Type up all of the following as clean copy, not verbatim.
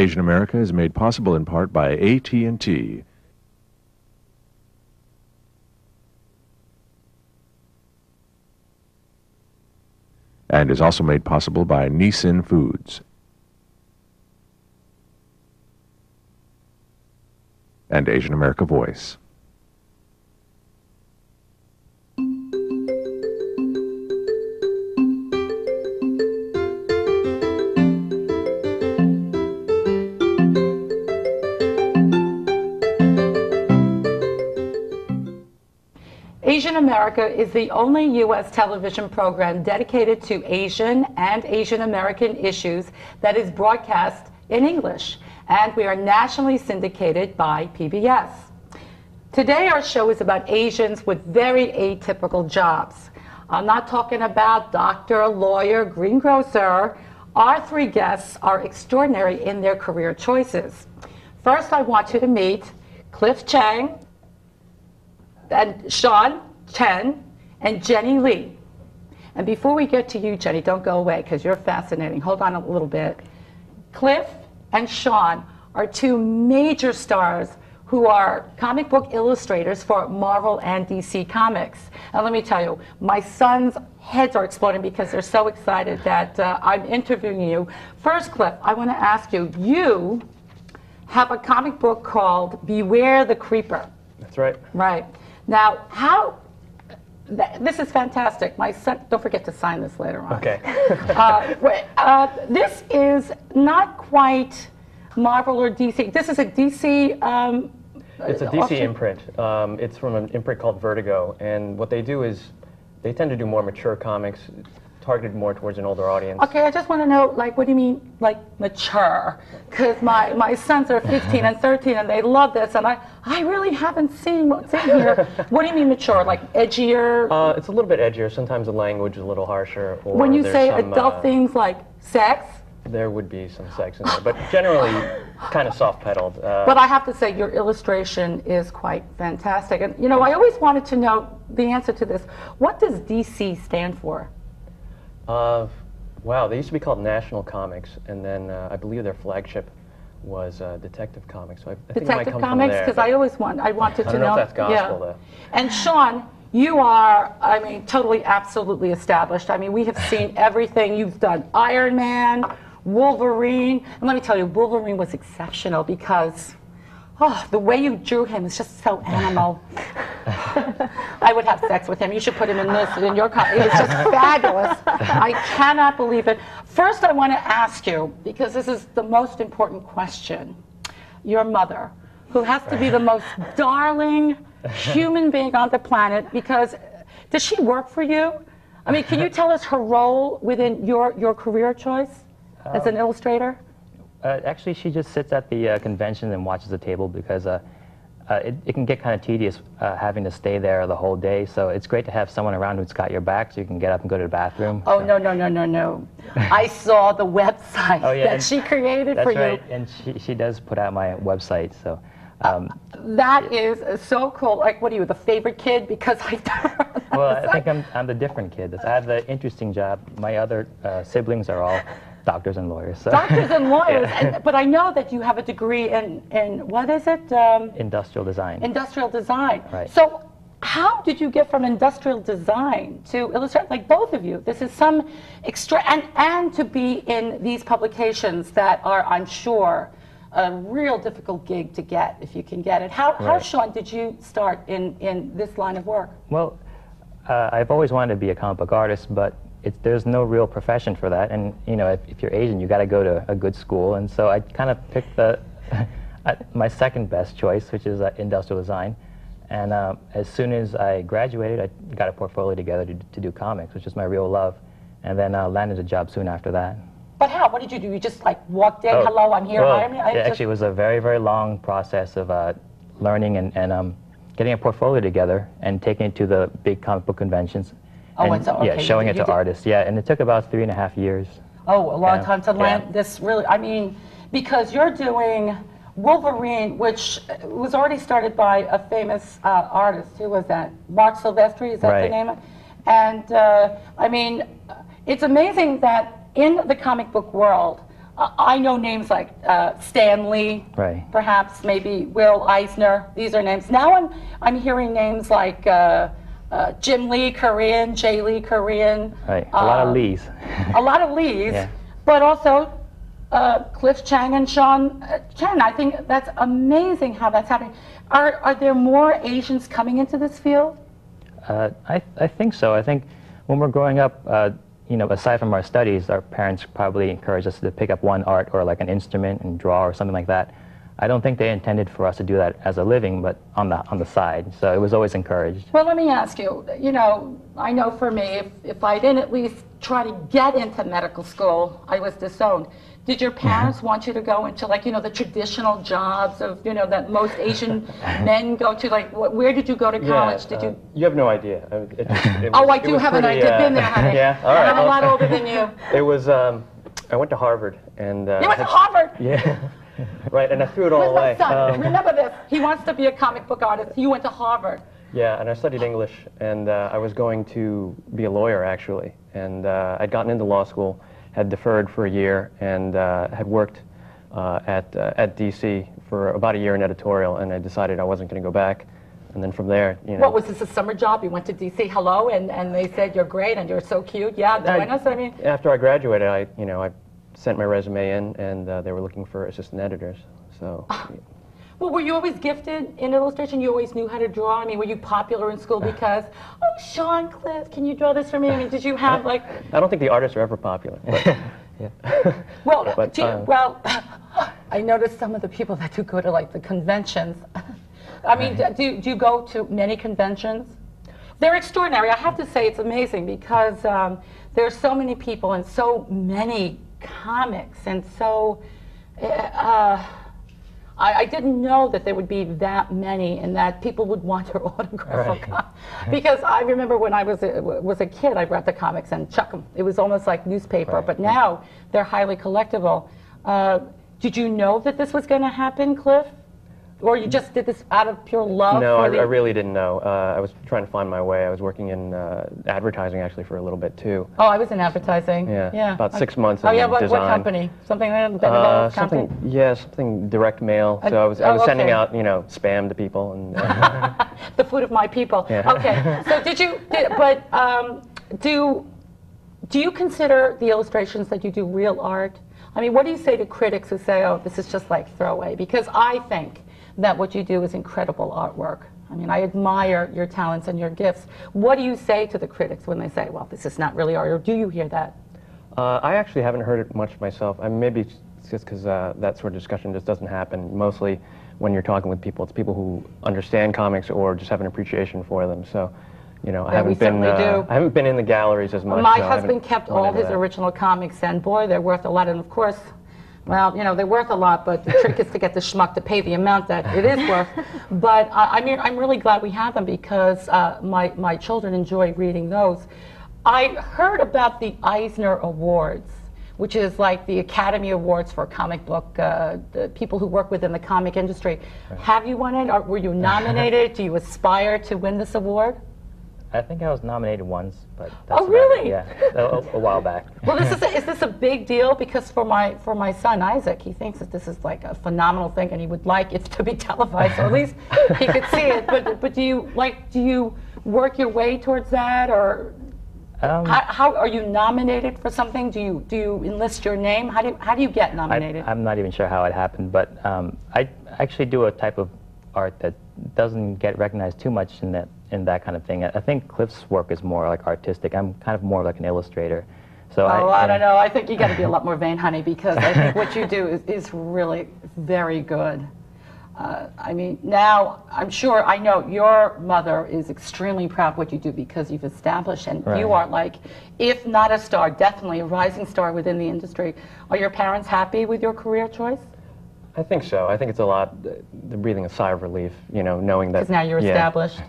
Asian America is made possible in part by AT&T. And is also made possible by Nissin Foods. And Asian America Voice. Asian America is the only U.S. television program dedicated to Asian and Asian American issues that is broadcast in English, and we are nationally syndicated by PBS. Today our show is about Asians with very atypical jobs. I'm not talking about doctor, lawyer, greengrocer. Our three guests are extraordinary in their career choices. First, I want you to meet Cliff Chiang, and Sean, Chen, and Jenny Lee. And before we get to you, Jenny, don't go away because you're fascinating. Hold on a little bit. Cliff and Sean are two major stars who are comic book illustrators for Marvel and DC Comics. And let me tell you, my son's heads are exploding because they're so excited that I'm interviewing you. First, Cliff, I want to ask you, you have a comic book called Beware the Creeper. That's right. Right. Now, this is fantastic. My son, don't forget to sign this later on. Okay. This is not quite Marvel or DC. This is a DC. It's a DC imprint. It's from an imprint called Vertigo, and what they do is they tend to do more mature comics, targeted more towards an older audience. Okay, I just want to know, like, what do you mean, like, mature? Because my sons are 15 and 13, and they love this, and I really haven't seen what's in here. What do you mean mature? Like, edgier? It's a little bit edgier. Sometimes the language is a little harsher. Or when you say some, adult things like sex? There would be some sex in there, but generally kind of soft-pedaled. But I have to say, your illustration is quite fantastic. And, you know, I always wanted to know the answer to this. What does DC stand for? Wow, they used to be called National Comics, and then I believe their flagship was Detective Comics. So I think it might come from there. Detective Comics, because I wanted to know. I don't know if that's gospel, though. And Sean, you are, I mean, totally, absolutely established. I mean, we have seen everything. You've done Iron Man, Wolverine, and let me tell you, Wolverine was exceptional because, oh, the way you drew him is just so animal. I would have sex with him. You should put him in your copy. It's just fabulous. I cannot believe it. First, I want to ask you, because this is the most important question, your mother, who has to be the most darling human being on the planet, because does she work for you? I mean, can you tell us her role within your career choice as an illustrator? Actually, she just sits at the convention and watches the table because it can get kind of tedious having to stay there the whole day. So it's great to have someone around who's got your back so you can get up and go to the bathroom. Oh, so. No. I saw the website that she created for you. That's right, and she does put out my website. So that is so cool. Like, what are you, the favorite kid? Because well, I think I'm the different kid. I have the interesting job. My other siblings are all doctors and lawyers. So. Doctors and lawyers, but I know that you have a degree in what is it? Industrial design. Industrial design. Right. So how did you get from industrial design to illustrate, like both of you? This is some extra, and to be in these publications that are, I'm sure, a real difficult gig to get, if you can get it. How Sean, did you start in this line of work? Well, I've always wanted to be a comic book artist, but there's no real profession for that, and you know, if you're Asian, you got to go to a good school, and so I kind of picked my second best choice, which is industrial design. And as soon as I graduated, I got a portfolio together to do comics, which is my real love, and then landed a job soon after that. But how? What did you do? You just like walked in, hello, I'm here, hire me? Actually, it was a very, very long process of learning and getting a portfolio together and taking it to the big comic book conventions. And, yeah, showing it to artists. Yeah, and it took about 3.5 years. Oh, a long time to land this really, I mean, because you're doing Wolverine, which was already started by a famous artist. Who was that? Mark Silvestri, is that the name of it? And, I mean, it's amazing that in the comic book world, I know names like Stan Lee, Right. perhaps maybe Will Eisner. These are names. Now I'm hearing names like Jim Lee, Korean, Jay Lee, Korean. Right. A lot of Lees. A lot of Lees, Yeah. but also Cliff Chiang and Sean Chen. I think that's amazing how that's happening. Are there more Asians coming into this field? I think so. I think when we're growing up, you know, aside from our studies, our parents probably encouraged us to pick up one art or like an instrument and draw or something like that. I don't think they intended for us to do that as a living, but on the side. So it was always encouraged. Well, let me ask you, you know, I know for me, if I didn't at least try to get into medical school, I was disowned. Did your parents want you to go into, like, you know, the traditional jobs of, you know, that most Asian men go to? Like, where did you go to college? Did you? You have no idea. I do have an idea. Been there, honey. Yeah, all right. I'm a lot older than you. It was, I went to Harvard, and... You went to Harvard? Yeah. Right, and I threw it all Where's away. my son? Remember this. He wants to be a comic book artist. You went to Harvard. Yeah, and I studied English, and I was going to be a lawyer, actually. And I'd gotten into law school, had deferred for a year, and had worked at DC for about a year in editorial, and I decided I wasn't going to go back. And then from there, you know... What, was this a summer job? You went to DC, hello, and they said, you're great, and you're so cute. Yeah, join us, I mean... After I graduated, I sent my resume in, and they were looking for assistant editors, so... Well, were you always gifted in illustration? You always knew how to draw? I mean, were you popular in school because, oh, Sean, Cliff, can you draw this for me? I mean, did you have, like... I don't think the artists are ever popular, but, yeah. Well, But, well, I noticed some of the people that do go to, like, the conventions. I mean, do you go to many conventions? They're extraordinary. I have to say it's amazing because there are so many people and so many comics, and so... I didn't know that there would be that many and that people would want your autograph. Right. Because I remember when I was a kid, I brought the comics and chuck them. It was almost like newspaper, Right. but now they're highly collectible. Did you know that this was going to happen, Cliff? Or you just did this out of pure love? No, I really didn't know. I was trying to find my way. I was working in advertising, actually, for a little bit, too. Oh, I was in advertising. Yeah, about 6 months Oh, in yeah, design. what company? Something like that? Something direct mail. So I was sending out, spam to people. And the food of my people. Yeah. Okay, so do you consider the illustrations that you do real art? I mean, what do you say to critics who say, oh, this is just like throwaway? Because I think that what you do is incredible artwork. I mean, I admire your talents and your gifts. What do you say to the critics when they say, well, this is not really art, or do you hear that? I actually haven't heard it much myself. I mean, maybe it's just because that sort of discussion just doesn't happen. Mostly when you're talking with people, it's people who understand comics or just have an appreciation for them. So, I haven't been in the galleries as much. My so husband kept all his original comics, and boy, they're worth a lot. And of course, well, they're worth a lot, but the trick is to get the schmuck to pay the amount that it is worth. But I mean, I'm really glad we have them because my children enjoy reading those. I heard about the Eisner Awards, which is like the Academy Awards for comic book, the people who work within the comic industry. Right. Have you won it? Or were you nominated? Do you aspire to win this award? I think I was nominated once, but that's really? Yeah, a while back. Well, is this a big deal? Because for my son Isaac, he thinks that this is like a phenomenal thing, and he would like it to be televised, so at least he could see it. But do you work your way towards that, or how are you nominated for something? Do you enlist your name? How do you get nominated? I'm not even sure how it happened, but I actually do a type of art that doesn't get recognized too much in that kind of thing. I think Cliff's work is more like artistic. I'm kind of more like an illustrator. So I don't know. I think you got to be a lot more vain, honey, because I think what you do is really very good. I mean, now I know your mother is extremely proud of what you do because you've established, and right. you are like, if not a star, definitely a rising star within the industry. Are your parents happy with your career choice? I think so. I think it's a lot. They're breathing a sigh of relief, knowing that. Because now you're established.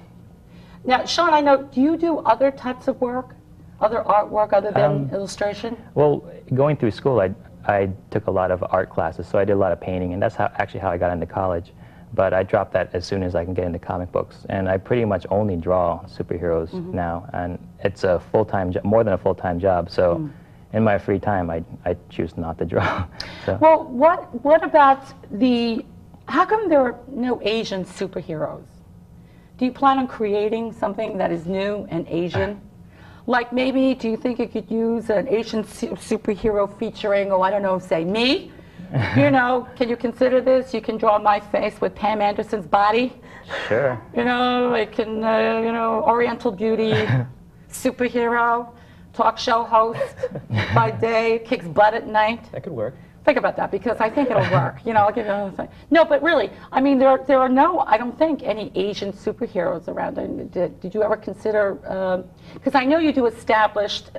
Now, Sean, I know. Do you do other types of work, other artwork, other than illustration? Well, going through school, I took a lot of art classes, so I did a lot of painting, and that's actually how I got into college. But I dropped that as soon as I can get into comic books, and I pretty much only draw superheroes now, and it's a full-time, more than a full-time job. So in my free time, I choose not to draw. So. Well, what about how come there are no Asian superheroes? Do you plan on creating something that is new and Asian? Like maybe, do you think you could use an Asian superhero featuring, oh, I don't know, say me? You know, can you consider this? You can draw my face with Pam Anderson's body. Sure. You know, I can, you know, Oriental Beauty, superhero, talk show host by day, kicks butt at night. That could work. Think about that, because I think it'll work. You know, I'll give you another thing. No, but really, I mean, there are no, I don't think, any Asian superheroes around. Did you ever consider, because I know you do established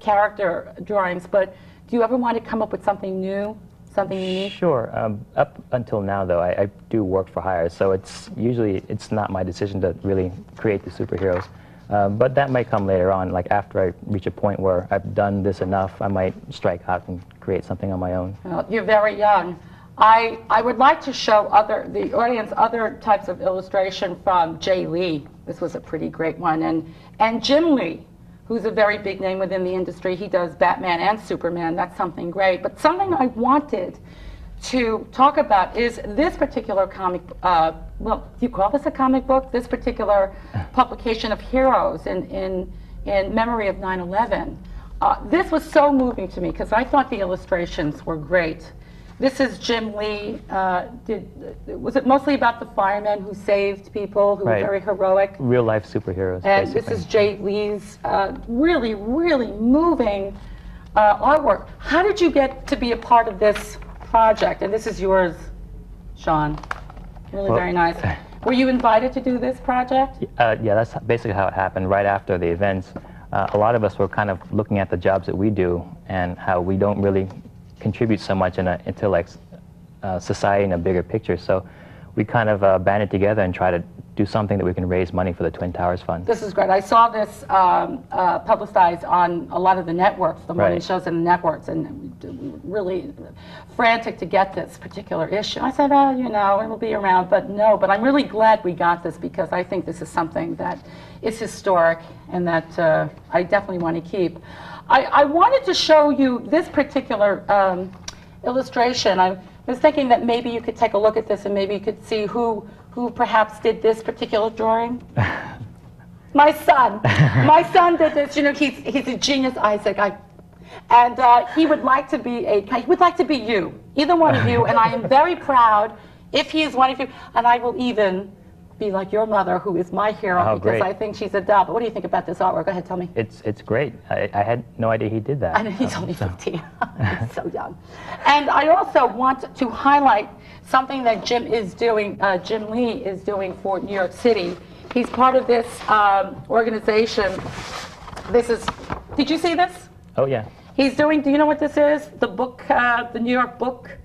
character drawings, but do you ever want to come up with something new, something unique? Sure. Up until now, though, I do work for hire, so it's not my decision to really create the superheroes. But that might come later on, like after I reach a point where I've done this enough, I might strike out and create something on my own. Well, you're very young. I would like to show the audience other types of illustration from Jay Lee. This was a pretty great one. And Jim Lee, who's a very big name within the industry. He does Batman and Superman. That's something great. But something I wanted to talk about is this particular comic, well, do you call this a comic book? This particular publication of heroes in memory of 9/11. This was so moving to me because I thought the illustrations were great. This is Jim Lee. Was it mostly about the firemen who saved people, who were very heroic? Real life superheroes, and basically. This is Jay Lee's really, really moving artwork. How did you get to be a part of this project? And this is yours, Sean. Really very nice. Were you invited to do this project? Yeah, that's basically how it happened. Right after the events, a lot of us were kind of looking at the jobs that we do and how we don't really contribute so much into like society in a bigger picture. So we kind of banded together and tried to do something that we can raise money for the Twin Towers Fund. This is great. I saw this publicized on a lot of the networks, the morning shows in the networks, and we were really frantic to get this particular issue. I said, oh, you know, it'll be around, but no. But I'm really glad we got this because I think this is something that is historic and that I definitely want to keep. I wanted to show you this particular illustration. I was thinking that maybe you could take a look at this and maybe you could see who perhaps did this particular drawing. My son. My son did this. You know, he's a genius, Isaac. And he would like to be you, either one of you. And I am very proud if he is one of you. And I will even be like your mother, who is my hero, because I think she's a doll. But what do you think about this artwork? Go ahead, tell me. It's great. I had no idea he did that. I know, he's only 15. He's so young. And I also want to highlight something that Jim Lee is doing for New York City. He's part of this organization. This is, did you see this? Oh, yeah. He's doing, do you know what this is? The book, the New York Book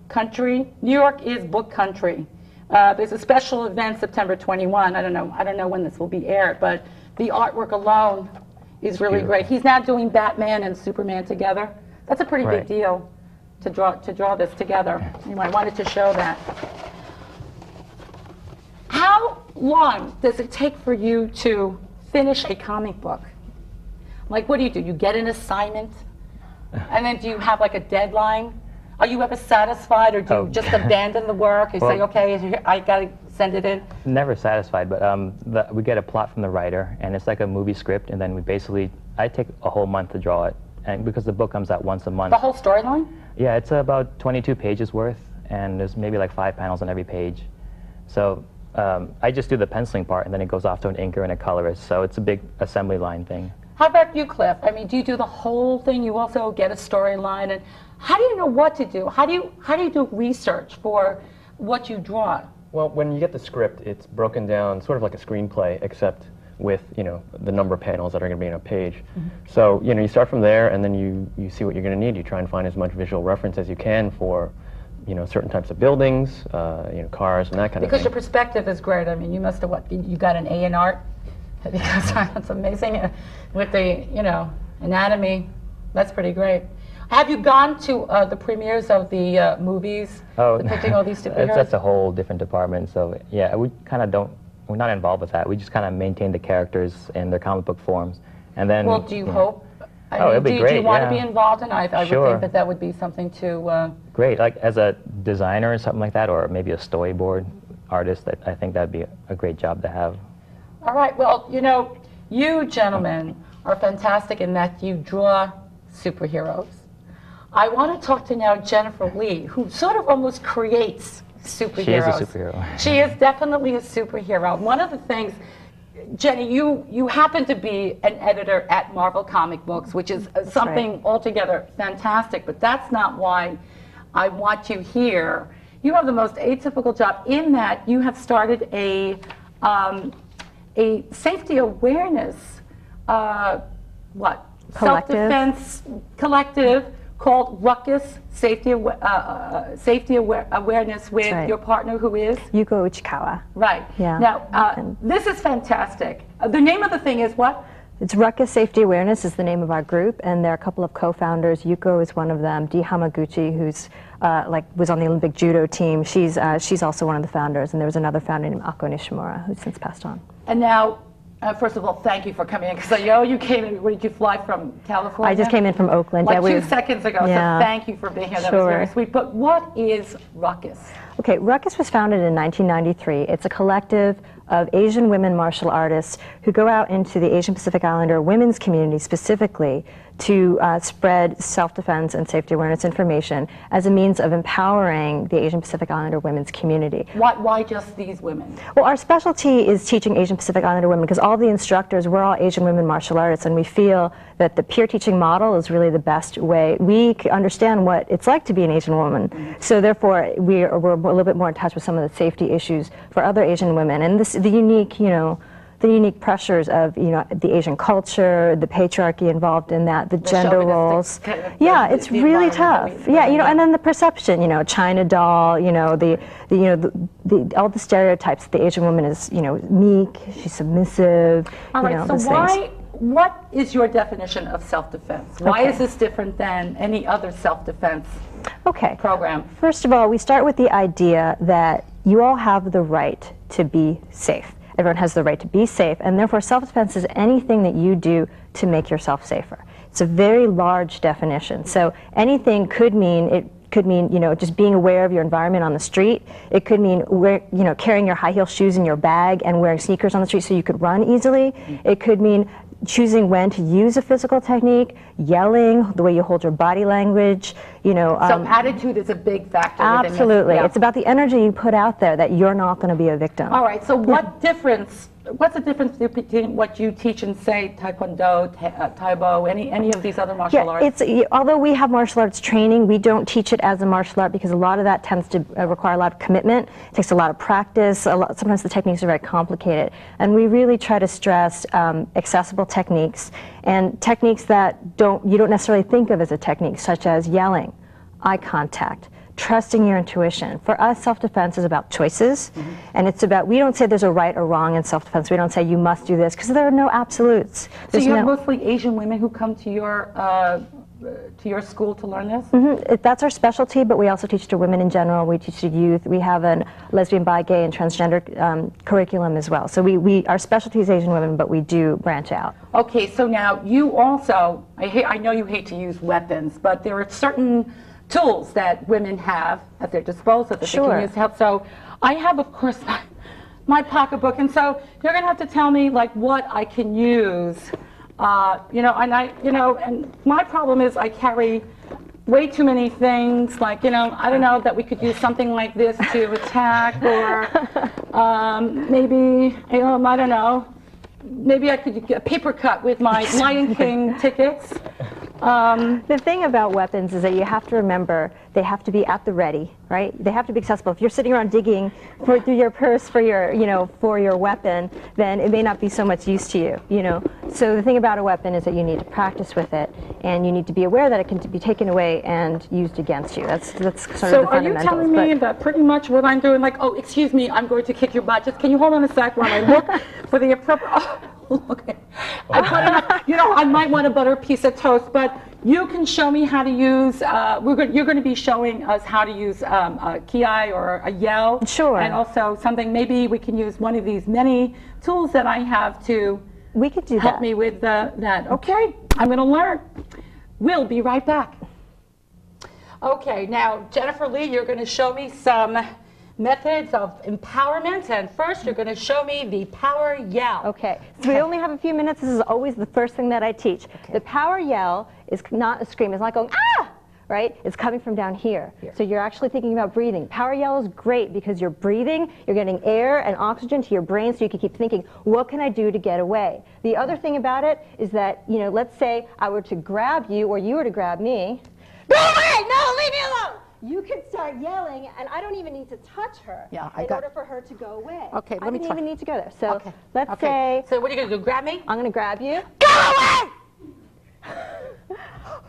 Country. New York is book country. There's a special event September 21. I don't know when this will be aired, but the artwork alone is really great. He's now doing Batman and Superman together. That's a pretty big deal to draw this together. Anyway, I wanted to show that. How long does it take for you to finish a comic book? Like, what do? You get an assignment, and then do you have like a deadline? Are you ever satisfied, or do you just abandon the work and say, okay, I got to send it in? Never satisfied, but we get a plot from the writer, and it's like a movie script, and then I take a whole month to draw it, and because the book comes out once a month. The whole storyline? Yeah, it's about 22 pages worth, and there's maybe like 5 panels on every page. So I just do the penciling part, and then it goes off to an inker and a colorist, so it's a big assembly line thing. How about you, Cliff? I mean, do you do the whole thing? You also get a storyline, and how do you know what to do? How do you do research for what you draw? Well, when you get the script, it's broken down sort of like a screenplay, except with, you know, the number of panels that are going to be on a page. So, you know, you start from there, and then you see what you're going to need. You try and find as much visual reference as you can for, you know, certain types of buildings, you know, cars and that kind of thing. Because your perspective is great. I mean, you must have you got an A in art? Because that's amazing. With the, you know, anatomy, that's pretty great. Have you gone to the premieres of the movies depicting all these superheroes? That's a whole different department. So yeah, we kind of we're not involved with that. We just kind of maintain the characters in their comic book forms, and then. Well, do you hope It'd be do great. you want to yeah. be involved? And I would Sure. think that that would be something to. Great, like as a designer or something like that, or maybe a storyboard artist. I think that'd be a great job to have. All right. Well, you know, you gentlemen are fantastic in that you draw superheroes. I want to talk to now Jennifer Lee, who sort of almost creates superheroes. She is a superhero. She is definitely a superhero. One of the things, Jenny, you happen to be an editor at Marvel Comic Books, which is something altogether fantastic, but that's not why I want you here. You have the most atypical job in that you have started a safety awareness, self-defense collective called Ruckus Safety Awareness with your partner, who is? Yuko Uchikawa. Right. Yeah. Now, this is fantastic. The name of the thing is what? It's Ruckus Safety Awareness is the name of our group, and there are a couple of co-founders. Yuko is one of them. Dee Hamaguchi, who's was on the Olympic judo team. She's also one of the founders, and there was another founder named Ako Nishimura, who's since passed on. And now, first of all, thank you for coming in, because I know you came in. Where did you fly from? California? I just came in from Oakland. Like yeah, 2 seconds ago. Yeah. So thank you for being here. That was very sweet. But what is Ruckus? Okay, Ruckus was founded in 1993. It's a collective of Asian women martial artists who go out into the Asian Pacific Islander women's community specifically to spread self-defense and safety awareness information as a means of empowering the Asian Pacific Islander women's community. Why just these women? Well, our specialty is teaching Asian Pacific Islander women, because all the instructors, we're all Asian women martial artists, and we feel that the peer teaching model is really the best way. We understand what it's like to be an Asian woman, so therefore we're a little bit more in touch with some of the safety issues for other Asian women, and the unique, the unique pressures of, the Asian culture, the patriarchy involved in that, the gender roles. Kind of It's really tough. And then the perception, China doll, all the stereotypes. The Asian woman is, meek, she's submissive. All right. So what is your definition of self-defense? Why is this different than any other self-defense program? First of all, we start with the idea that you all have the right to be safe. Everyone has the right to be safe, and therefore self-defense is anything that you do to make yourself safer. It's a very large definition. So anything could mean, just being aware of your environment on the street. It could mean carrying your high heel shoes in your bag and wearing sneakers on the street so you could run easily. It could mean choosing when to use a physical technique, yelling, the way you hold your body language, So attitude is a big factor. Absolutely. It's about the energy you put out there, that you're not going to be a victim. All right. So what's the difference between what you teach in, say, Taekwondo, Taibo, any of these other martial arts? Although we have martial arts training, we don't teach it as a martial art because a lot of that tends to require a lot of commitment. It takes a lot of practice. Sometimes the techniques are very complicated. And we really try to stress accessible techniques and techniques that you don't necessarily think of as a technique, such as yelling, eye contact, trusting your intuition. For us, self-defense is about choices, and it's about, we don't say there's a right or wrong in self-defense. We don't say you must do this, because there are no absolutes. So you have mostly Asian women who come to your school to learn this? That's our specialty, but we also teach to women in general. We teach to youth. We have a lesbian, bi, gay, and transgender curriculum as well. So our specialty is Asian women, but we do branch out. Okay, so now you also, I know you hate to use weapons, but there are certain tools that women have at their disposal that they can use to help. So I have, of course, my pocketbook, and so you're going to have to tell me what I can use. And my problem is I carry way too many things. I don't know, that we could use something like this to attack, or maybe, I don't know. Maybe I could get a paper cut with my Lion King tickets. The thing about weapons is that you have to remember they have to be at the ready, right? They have to be accessible. If you're sitting around digging through your purse for your weapon, then it may not be so much use to you, So the thing about a weapon is that you need to practice with it, and you need to be aware that it can be taken away and used against you. That's sort of the fundamentals. So are you telling me that pretty much what I'm doing, oh, excuse me, I'm going to kick your butt. Just can you hold on a sec while I look for the appropriate... Okay. I might want a butter piece of toast, but you can show me how to use, you're going to be showing us how to use a ki or a yell. Sure. And also something, maybe we can use one of these many tools that I have to We could do help that. me with that. Okay, I'm going to learn. We'll be right back. Okay, now, Jennifer Lee, you're going to show me some methods of empowerment, and first you're going to show me the power yell. Okay, so we only have a few minutes. This is always the first thing that I teach. Okay. The power yell is not a scream. It's not going, ah! Right? It's coming from down here. So you're actually thinking about breathing. Power yell is great because you're breathing, you're getting air and oxygen to your brain so you can keep thinking, what can I do to get away? The other thing about it is that, you know, let's say I were to grab you or you were to grab me. Go away! No, leave me alone! You could start yelling, and I don't even need to touch her in order for her to go away. Okay, I let me didn't try. even need to go there. So Okay. let's say So what are you going to do, grab me? I'm going to grab you. Go away!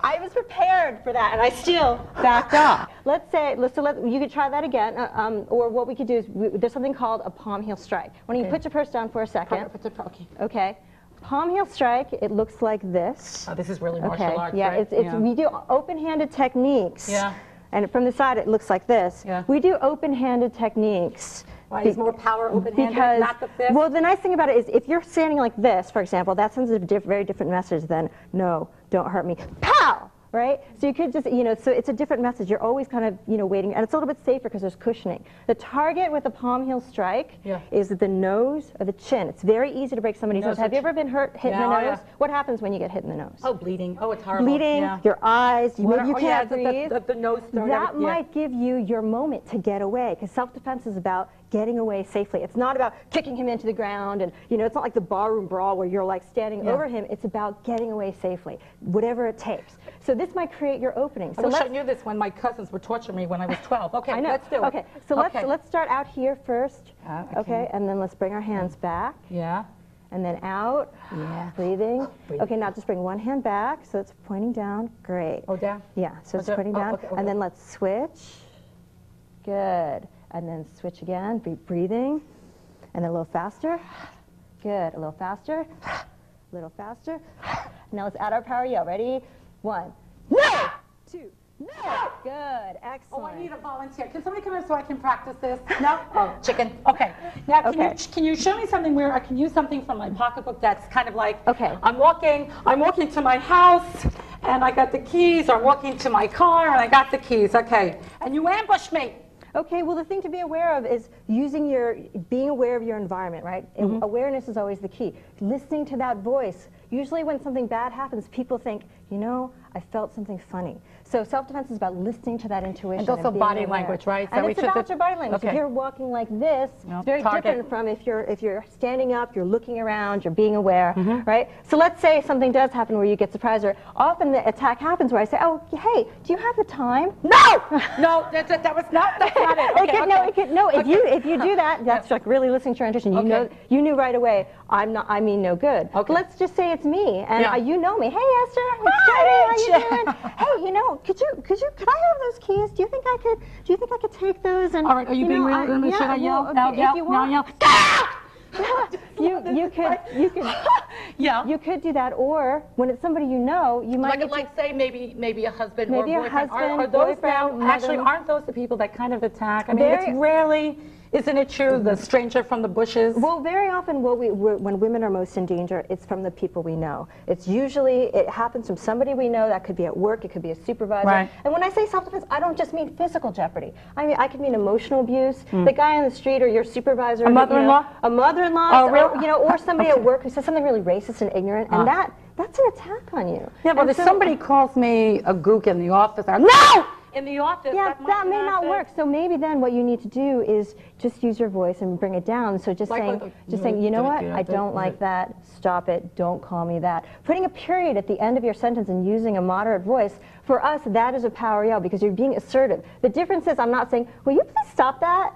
I was prepared for that, and I still backed off. Let's say, you could try that again, or what we could do is, there's something called a palm heel strike. Why don't you put your purse down for a second? Okay. Okay. Palm heel strike, it looks like this. Oh, this is really martial arts, Yeah, right? we do open-handed techniques. Yeah. And from the side, it looks like this. Yeah. We do open-handed techniques. Why is more power open-handed, Because, not the fist? well, the nice thing about it is if you're standing like this, for example, that sends a very different message than, no, don't hurt me. Pow! Right? So you could just, you know, so it's a different message. You're always kind of, you know, waiting. And it's a little bit safer because there's cushioning. The target with the palm heel strike is the nose or the chin. It's very easy to break somebody's nose. Have you ever been hit in the nose? What happens when you get hit in the nose? Oh, bleeding. Oh, it's horrible. Bleeding, your eyes, maybe you can't breathe. The nose throat. That might give you your moment to get away, because self-defense is about getting away safely. It's not about kicking him into the ground, and you know, it's not like the barroom brawl where you're like standing over him. It's about getting away safely, whatever it takes. So this might create your opening. So I wish I knew this when my cousins were torturing me when I was 12. Okay, I know. let's do it. Okay, so let's start out here first. Okay. And then let's bring our hands back. Yeah. And then out. Yeah. Breathing. Breathing. Okay, now just bring one hand back, so it's pointing down. Great. Oh, down? Yeah, so it's Okay. pointing Oh, down. okay. And then let's switch. Good. And then switch again, breathing. And then a little faster. Good, a little faster. A little faster. Now let's add our power yell. Ready? 1, no! 2, no! Good, excellent. Oh, I need a volunteer. Can somebody come in so I can practice this? No? Oh, chicken. Okay. Now, can you show me something where I can use something from my pocketbook that's kind of like, I'm walking to my house, and I got the keys, or I'm walking to my car, and I got the keys. Okay. And you ambush me. Okay, well, the thing to be aware of is being aware of your environment, right? Awareness is always the key. Listening to that voice. Usually when something bad happens, people think, you know, I felt something funny. So self-defense is about listening to that intuition. And also body language, right? And it's about your body language. If you're walking like this, it's very different from if you're standing up, you're looking around, you're being aware, right? So let's say something does happen where you get surprised, or often the attack happens where I say, oh, hey, do you have the time? No! No, that's not it. No, if you do that, that's like really listening to your intuition. You know, you knew right away, I mean no good. Okay. Let's just say it's me, and you know me. Hey, Esther, it's Jenny. How you doing? Hey, you know, could I have those keys? Do you think I could take those? And all right, are you being real? Should I yell? Now yell. Now yell. You could do that, or when it's somebody you know, you might say maybe a husband maybe or boyfriend. a husband, Are those boyfriend, now, actually, aren't those the people that kind of attack? I mean, it's rarely, isn't it true, the stranger from the bushes? Well, very often when women are most in danger, it's from the people we know. It's usually, it happens from somebody we know. That could be at work, it could be a supervisor. Right. And when I say self-defense, I don't just mean physical jeopardy. I mean, I could mean emotional abuse. The guy on the street, or your supervisor. A mother-in-law? A mother-in-law. Oh, really? Or somebody at work who says something really racist and ignorant, and that's an attack on you. Yeah, but if somebody calls me a gook in the office, no! In the office, yeah, that may not work. So maybe then what you need to do is just use your voice and bring it down. So just saying, you know what, I don't like that, stop it, don't call me that. Putting a period at the end of your sentence and using a moderate voice, for us, that is a power yell because you're being assertive. The difference is I'm not saying, will you please stop that?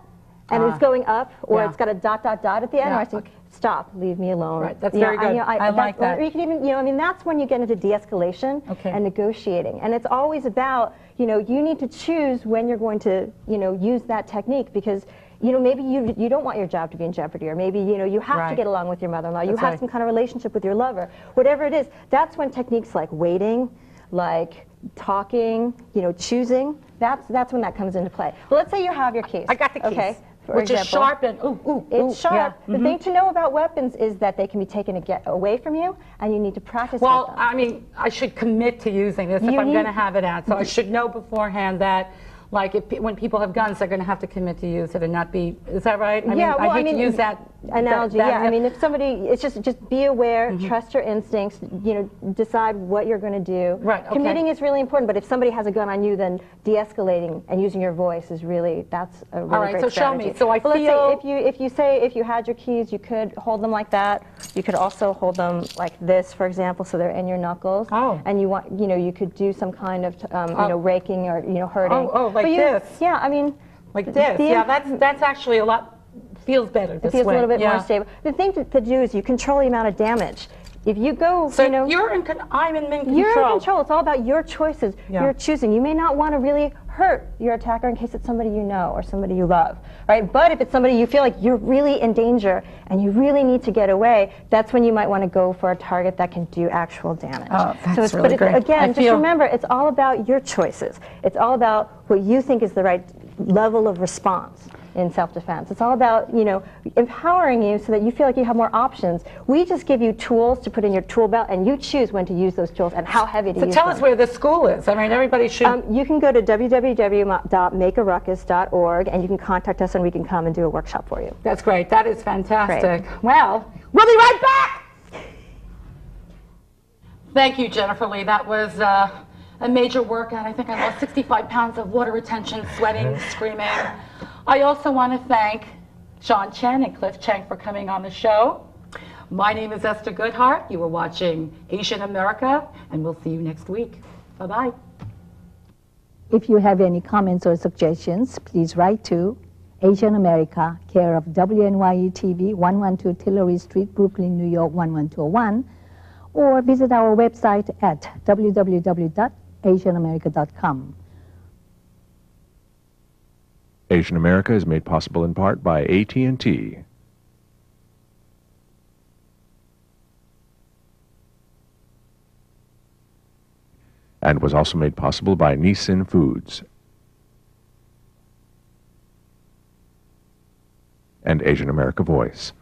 And it's going up, or it's got a ... at the end, or I say, stop, leave me alone. Right, that's very good. I like that. Or you can even, I mean, that's when you get into de-escalation and negotiating. And it's always about, you need to choose when you're going to, use that technique, because, maybe you don't want your job to be in jeopardy, or maybe, you have to get along with your mother-in-law, you have some kind of relationship with your lover, whatever it is. That's when techniques like waiting, like talking, choosing, that's when that comes into play. But let's say you have your keys. I got the keys. Okay. which is example, sharp and ooh, it's sharp. Yeah. The thing to know about weapons is that they can be taken away from you, and you need to practice with Well, them. I mean, I should commit to using this if You I'm need- going to have it out. So I should know beforehand that, like, when people have guns, they're going to have to commit to use it and not be. Is that right? I Yeah, mean, well, I hate to use that analogy. that- Yeah, I mean, if somebody, it's just be aware, Mm-hmm. trust your instincts. You know, decide what you're going to do. Right, okay. Committing is really important. But if somebody has a gun on you, then de-escalating and using your voice is that's a really All right, great so strategy. show me. So I But let's feel- say if you had your keys, you could hold them like that. You could also hold them like this, for example, so they're in your knuckles. Oh. And you could do some kind of raking or hurting. Oh, like But this. Yeah, I mean. like this. Yeah, that's actually a lot. Feels better this It feels way. a little bit yeah. more stable. The thing to do is you control the amount of damage. If you go, So you know, I'm in control. you're in control. It's all about your choices. Yeah. You're choosing. You may not want to really hurt your attacker in case it's somebody you know or somebody you love, right? But if it's somebody you feel like you're really in danger and you really need to get away, that's when you might want to go for a target that can do actual damage. Oh, that's so it's, really but great. again, just remember, it's all about your choices. It's all about what you think is the right level of response in self-defense. It's all about, empowering you so that you feel like you have more options. We just give you tools to put in your tool belt, and you choose when to use those tools and how heavy to use them. So tell us where the school is. I mean, everybody should. You can go to www.makearuckus.org, and you can contact us, and we can come and do a workshop for you. That's great. That is fantastic. Well, we'll be right back. Thank you, Jennifer Lee. That was a major workout. I think I lost 65 pounds of water retention, sweating, screaming. I also want to thank Chen and Cliff Chiang for coming on the show. My name is Esther Goodhart. You were watching Asian America, and we'll see you next week. Bye-bye. If you have any comments or suggestions, please write to Asian America, care of WNYU TV, 112 Tillery Street, Brooklyn, New York, 11201, or visit our website at www.asianamerica.com. Asian America is made possible in part by AT&T. And was also made possible by Nissin Foods and Asian America Voice.